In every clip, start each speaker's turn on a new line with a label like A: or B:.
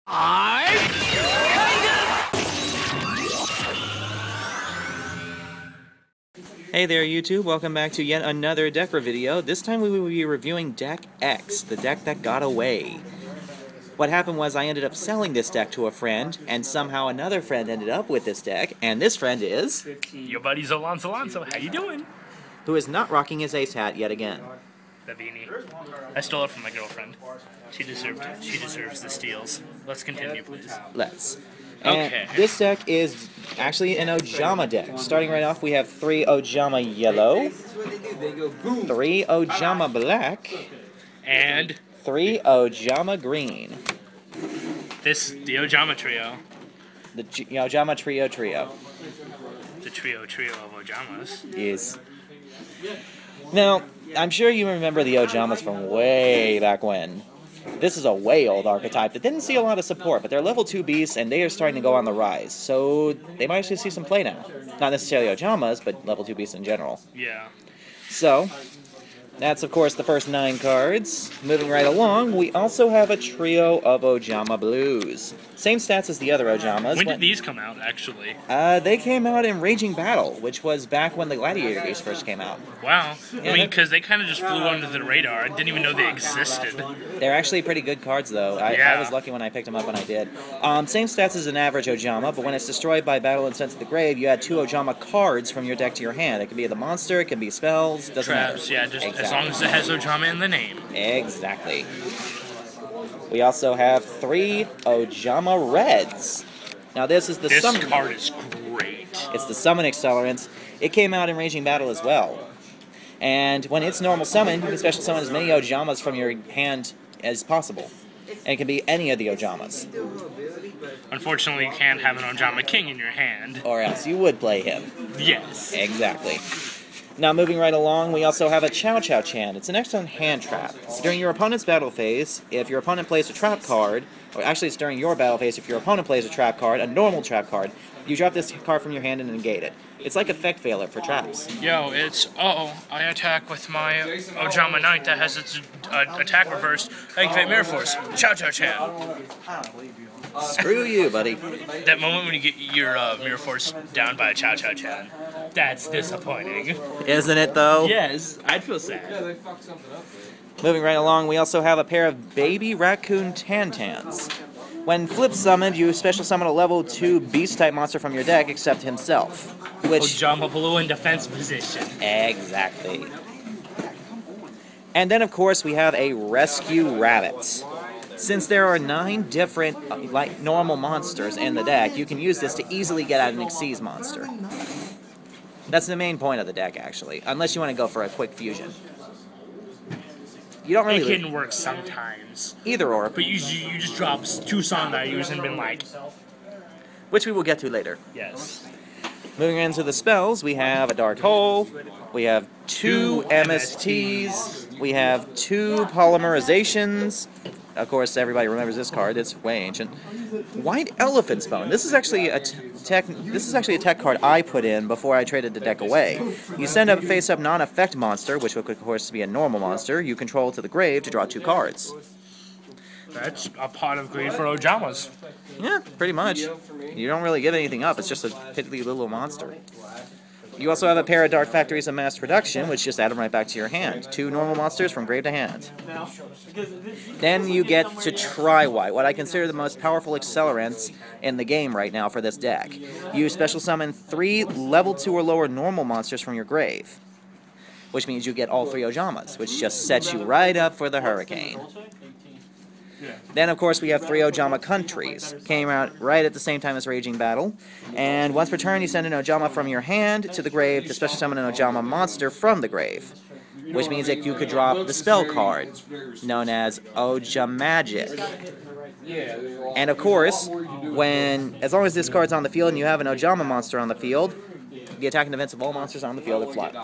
A: Hey there YouTube, welcome back to yet another Decker video. This time we will be reviewing Deck X, the deck that got away. What happened was I ended up selling this deck to a friend, and somehow another friend ended up with this deck, and this friend is...
B: Your buddy Alonso, how you doing?
A: Who is not rocking his ace hat yet again.
B: The beanie. I stole it from my girlfriend. She deserved it. She deserves the steals. Let's continue, please.
A: Let's.
B: Okay.
A: And this deck is actually an Ojama deck. Starting right off, we have 3 Ojama Yellow, 3 Ojama Black,
B: and
A: 3 Ojama Green.
B: The Ojama Trio.
A: The Ojama Trio.
B: The trio of Ojamas.
A: Yes. Now, I'm sure you remember the Ojamas from way back when. This is a way old archetype that didn't see a lot of support, but they're level 2 beasts and they are starting to go on the rise. So they might actually see some play now. Not necessarily Ojamas, but level 2 beasts in general.
B: Yeah.
A: So, that's of course the first 9 cards. Moving right along, we also have a trio of Ojama Blues. Same stats as the other Ojamas.
B: When did these come out, actually?
A: They came out in Raging Battle, which was back when the Gladiator Beast first came out.
B: Wow.
A: Yeah,
B: I mean, because they kind of just flew under the radar. I didn't even know they existed.
A: They're actually pretty good cards, though. I was lucky when I picked them up when I did. Same stats as an average Ojama, but when it's destroyed by battle and sent to the grave, you add 2 Ojama cards from your deck to your hand. It can be the monster, it can be spells, doesn't
B: Traps,
A: matter.
B: yeah, just exactly. As long as it has Ojama in the name.
A: Exactly. We also have 3 Ojama Reds. Now this is the summon.
B: This card is great.
A: It's the summon accelerant. It came out in Raging Battle as well. And when it's normal summon, you can special summon as many Ojamas from your hand as possible. And it can be any of the Ojamas.
B: Unfortunately, you can't have an Ojama King in your hand.
A: Or else you would play him.
B: Yes.
A: Exactly. Now moving right along, we also have a Chow Chow Chan. It's an excellent hand trap. It's during your opponent's battle phase, if your opponent plays a trap card, or actually it's during your battle phase, if your opponent plays a trap card, a normal trap card, you drop this card from your hand and negate it. It's like Effect Failure for traps.
B: Yo, it's, I attack with my Ojama Knight that has its attack reversed. Activate Mirror Force. Chow Chow Chan.
A: Screw you, buddy.
B: That moment when you get your Mirror Force down by a Chow Chow Chan, that's disappointing.
A: Isn't it, though?
B: Yes, I'd feel sad.
A: Moving right along, we also have a pair of Baby Raccoon Tantans. When flip summoned, you special summon a level 2 beast-type monster from your deck, except himself. Which...
B: Ojama Blue in defense position.
A: Exactly. And then, of course, we have a Rescue Rabbit. Since there are 9 different, like, normal monsters in the deck, you can use this to easily get out an Xyz monster. That's the main point of the deck, actually. Unless you want to go for a quick fusion. You don't really...
B: It can work sometimes.
A: Either or.
B: But you just drop 2 Sondaiyus and been like...
A: Which we will get to later.
B: Yes.
A: Moving into the spells, we have a Dark Hole, we have 2 MSTs, we have 2 Polymerizations. Of course, everybody remembers this card. It's way ancient. White Elephant's Bone. This is actually a tech card I put in before I traded the deck away. You send a face-up non-effect monster, which would of course be a normal monster, you control to the grave to draw 2 cards.
B: That's a pot of greed for Ojamas.
A: Yeah, pretty much. You don't really give anything up. It's just a piddly little monster. You also have a pair of Dark Factories of Mass Production, which just add them right back to your hand. 2 normal monsters from grave to hand. Then you get to try White, what I consider the most powerful accelerants in the game right now for this deck. You special summon 3 level 2 or lower normal monsters from your grave, which means you get all 3 Ojamas, which just sets you right up for the hurricane. Then, of course, we have 3 Ojama Countries. Came out right at the same time as Raging Battle. And once per turn, you send an Ojama from your hand to the grave to special summon an Ojama monster from the grave. Which means that you could drop the spell card, known as Ojamagic. And, of course, as long as this card's on the field and you have an Ojama monster on the field, the attack and defense of all monsters on the field are flipped.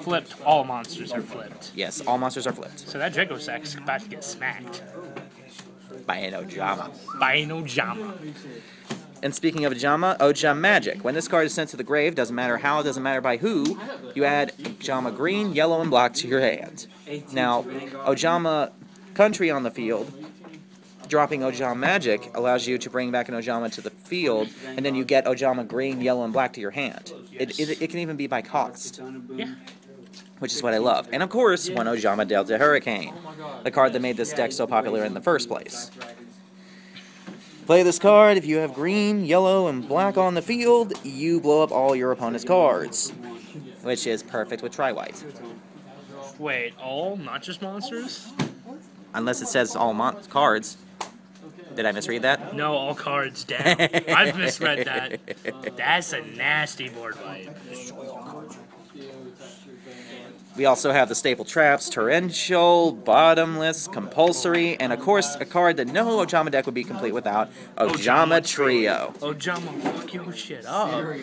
B: Flipped. All monsters are flipped.
A: Yes, all monsters are flipped.
B: So that Dracosack's about to get smacked.
A: By an Ojama.
B: By an Ojama.
A: And speaking of Ojamagic. When this card is sent to the grave, doesn't matter how, doesn't matter by who, you add Ojama green, yellow, and black to your hand. Now, Ojama Country on the field dropping Ojama Magic allows you to bring back an Ojama to the field, and then you get Ojama green, yellow, and black to your hand. It can even be by cost.
B: Yeah.
A: Which is what I love. And of course, one Ojama Delta Hurricane, the card that made this deck so popular in the first place. Play this card. If you have green, yellow, and black on the field, you blow up all your opponent's cards, which is perfect with Tri-White.
B: Wait, all? Not just monsters?
A: Unless it says all cards. Did I misread that?
B: No, all cards down. I've misread that. That's a nasty board wipe.
A: We also have the staple traps, torrential, bottomless, compulsory, and of course a card that no Ojama deck would be complete without, Ojama Trio.
B: Ojama, fuck your shit up.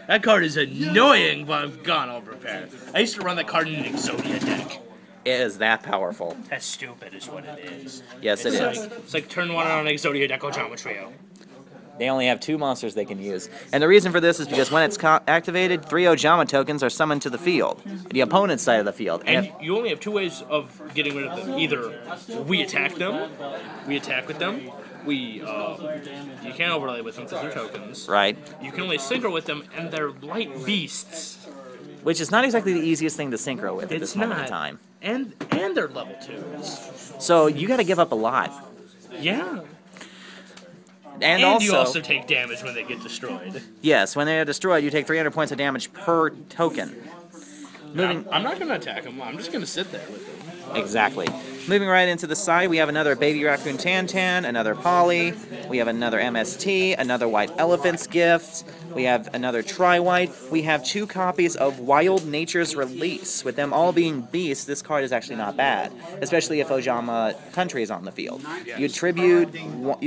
B: That card is annoying, but I've gone all prepared. I used to run that card in an Exodia deck.
A: It is that powerful.
B: That's stupid is what it is.
A: Yes, it is.
B: It's like turn one on an Exodia deck, Ojama Trio.
A: They only have 2 monsters they can use. And the reason for this is because when it's activated, 3 Ojama tokens are summoned to the field, the opponent's side of the field.
B: And you only have 2 ways of getting rid of them. Either we attack them, we attack with them, you can't overlay with them because they're tokens.
A: Right.
B: You can only synchro with them, and they're light beasts.
A: Which is not exactly the easiest thing to synchro with at this moment in time.
B: And they're level 2s.
A: So you got to give up a lot.
B: Yeah.
A: And
B: you also take damage when they get destroyed.
A: Yes, when they are destroyed, you take 300 points of damage per token.
B: I'm not going to attack them. I'm just going to sit there with them.
A: Exactly. Moving right into the side, we have another Baby Raccoon Tantan, another Polly, we have another MST, another White Elephant's Gift, we have another Tri-White, we have 2 copies of Wild Nature's Release. With them all being beasts, this card is actually not bad, especially if Ojama Country is on the field. You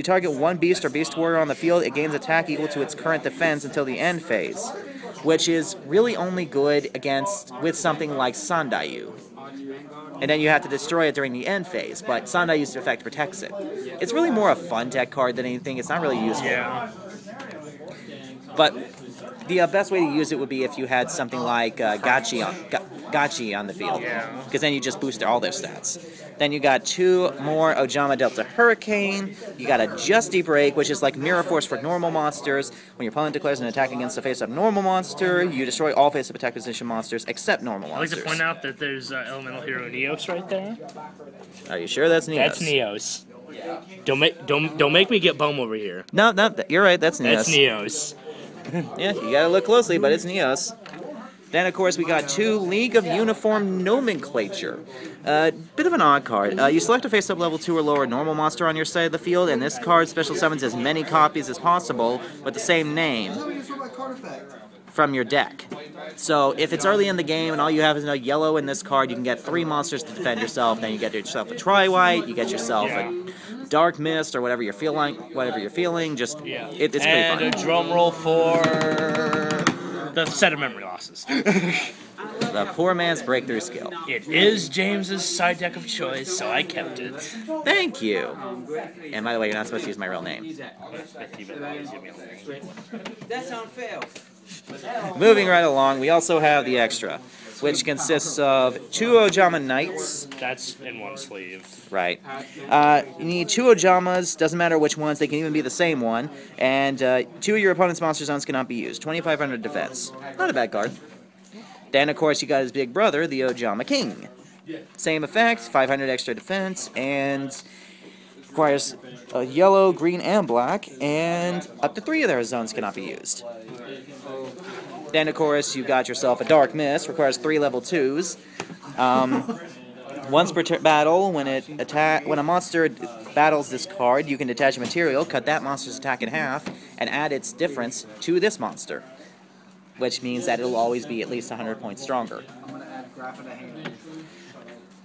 A: target 1 beast or beast warrior on the field, it gains attack equal to its current defense until the end phase, which is really only good with something like Sandayu. And then you have to destroy it during the end phase, but Sandayu's effect protects it. It's really more a fun deck card than anything. It's not really useful.
B: Yeah.
A: But the best way to use it would be if you had something like Gachi on the field, because then you just boost all their stats. Then you got 2 more Ojama Delta Hurricane. You got a Justy Break, which is like Mirror Force for normal monsters. When your opponent declares an attack against a face-up normal monster, you destroy all face-up attack position monsters except normal monsters.
B: I'd like to point out that there's Elemental Hero Neos right there.
A: Are you sure that's Neos?
B: That's Neos. Don't make me get bum over here.
A: No, you're right. That's Neos.
B: That's Neos.
A: Yeah, you gotta look closely, but it's Neos. Then, of course, we got 2 League of Uniform Nomenclature. Bit of an odd card. You select a face-up level 2 or lower normal monster on your side of the field, and this card special summons as many copies as possible with the same name from your deck. So, if it's early in the game and all you have is no yellow in this card, you can get 3 monsters to defend yourself. Then you get yourself a Tri-White, you get yourself a Dark Mist, or whatever you're feeling. Just, it's pretty fun.
B: And a drum roll for the set of memory losses.
A: The poor man's breakthrough skill.
B: It is James's side deck of choice, so I kept it.
A: Thank you. And by the way, you're not supposed to use my real name.
C: That's unfair.
A: Moving right along, we also have the extra, which consists of 2 Ojama Knights.
B: That's in 1 sleeve.
A: Right. You need 2 Ojamas, doesn't matter which ones, they can even be the same one. And 2 of your opponent's monster zones cannot be used. 2,500 defense. Not a bad card. Then, of course, you got his big brother, the Ojama King. Same effect, 500 extra defense, and requires a yellow, green, and black, and up to 3 of their zones cannot be used. Then, of course, you got yourself a Dark Mist, requires 3 level 2s. Once per battle, when a monster battles this card, you can detach a material, cut that monster's attack in half, and add its difference to this monster, which means that it'll always be at least 100 points stronger.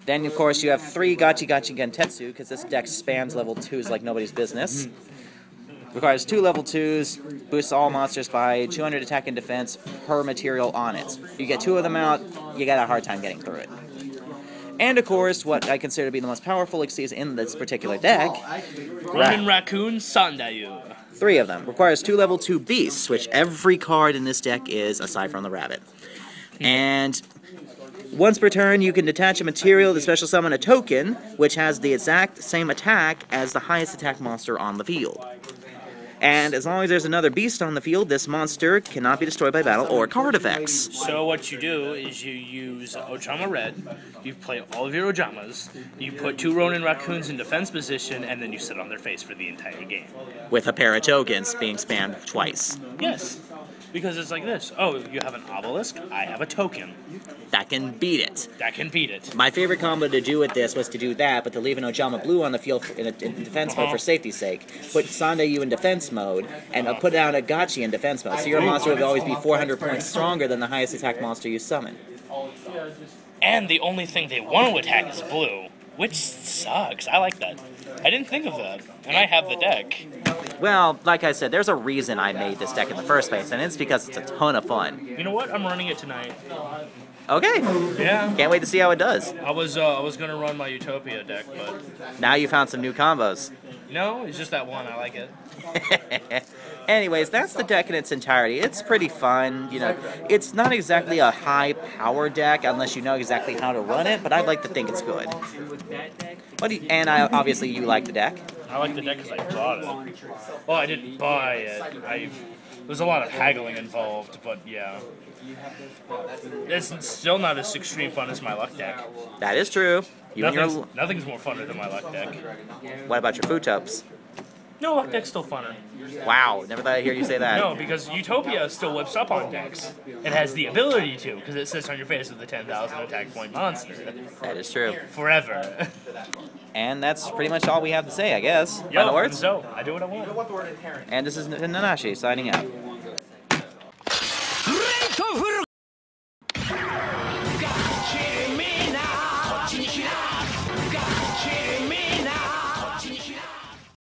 A: Then, of course, you have 3 Gachi Gentetsu, because this deck spams level 2s like nobody's business. Requires 2 level 2s, boosts all monsters by 200 attack and defense per material on it. You get 2 of them out, you got a hard time getting through it. And, of course, what I consider to be the most powerful Xyz in this particular deck,
B: Ronin Raccoon Sandayu.
A: 3 of them. Requires 2 level 2 beasts, which every card in this deck is, aside from the rabbit. And Once per turn, you can detach a material to special summon a token, which has the exact same attack as the highest attack monster on the field. And as long as there's another beast on the field, this monster cannot be destroyed by battle or card effects.
B: So what you do is you use Ojama Red, you play all of your Ojamas, you put 2 Ronin Raccoons in defense position, and then you sit on their face for the entire game.
A: With a pair of tokens being spammed twice.
B: Yes. Because it's like this. Oh, you have an obelisk, I have a token.
A: That can beat it.
B: That can beat it.
A: My favorite combo to do with this was to do that, but to leave an Ojama Blue on the field in defense mode for safety's sake. Put Sandayu in defense mode, and put down a Gachi in defense mode. So your monster would always be 400 points stronger than the highest attack monster you summon.
B: And the only thing they want to attack is blue, which sucks. I like that. I didn't think of that, and I have the deck.
A: Well, like I said, there's a reason I made this deck in the first place, and it's because it's a ton of fun.
B: You know what? I'm running it tonight.
A: Okay.
B: Yeah.
A: Can't wait to see how it does.
B: I was gonna run my Utopia deck, but
A: now you found some new combos.
B: No, it's just that one. I like it.
A: Anyways, that's the deck in its entirety. It's pretty fun. You know, it's not exactly a high power deck unless you know exactly how to run it, but I'd like to think it's good. Obviously you like the deck.
B: I like the deck because I bought it. Well, I didn't buy it. There's a lot of haggling involved, but yeah. It's still not as extreme fun as my luck deck.
A: That is true.
B: Nothing's more funner than my luck deck.
A: What about your food tubs?
B: No, luck deck's still funner.
A: Wow, never thought I'd hear you say that.
B: No, because Utopia still whips up on decks. It has the ability to, because it sits on your face with a 10,000 attack point monster.
A: That is true.
B: Forever.
A: And that's pretty much all we have to say, I guess. Final words?
B: So, I do what I want.
A: And this is Nanashi signing out.